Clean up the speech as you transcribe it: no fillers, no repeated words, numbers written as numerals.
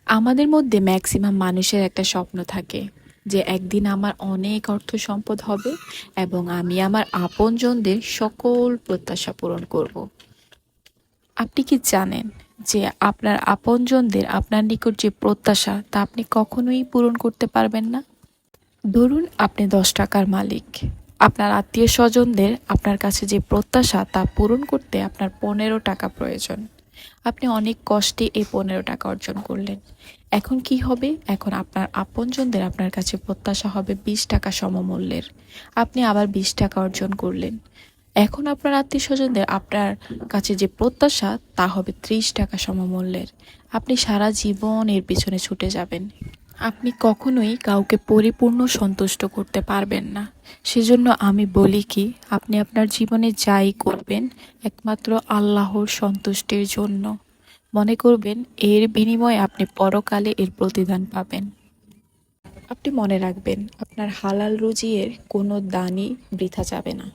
আমাদের মধ্যে ম্যাক্সিমাম মানুষের একটা স্বপ্ন থাকে যে একদিন আমার অনেক অর্থ সম্পদ হবে এবং আমি আমার আপনজনদের সকল প্রত্যাশা পূরণ করব। আপনি কি জানেন যে আপনার আপনজনদের আপনার নিকট যে প্রত্যাশা তা আপনি কখনোই পূরণ করতে পারবেন না? ধরুন আপনি 10 টাকার মালিক, আপনার আত্মীয় স্বজনদের আপনার কাছে যে প্রত্যাশা তা পূরণ করতে আপনার 15 টাকা প্রয়োজন। আপনি অনেক কষ্টে এই 15 টাকা অর্জন করলেন। এখন কি হবে? এখন আপনার আপনজনদের আপনার কাছে প্রত্যাশা হবে 20 টাকা সমমূল্যের। আপনি আবার 20 টাকা অর্জন করলেন। এখন আপনার আত্মীয় স্বজনদের আপনার কাছে যে প্রত্যাশা তা হবে 30 টাকা সমমূল্যের। আপনি সারা জীবন এর পিছনে ছুটে যাবেন। আপনি কখনোই কাউকে পরিপূর্ণ সন্তুষ্ট করতে পারবেন না। সেজন্য আমি বলি কি, আপনি আপনার জীবনে যাই করবেন একমাত্র আল্লাহর সন্তুষ্টির জন্য। মনে করবেন এর বিনিময়ে আপনি পরকালে এর প্রতিদান পাবেন। আপনি মনে রাখবেন আপনার হালাল রুজির কোনো দানই বৃথা যাবে না।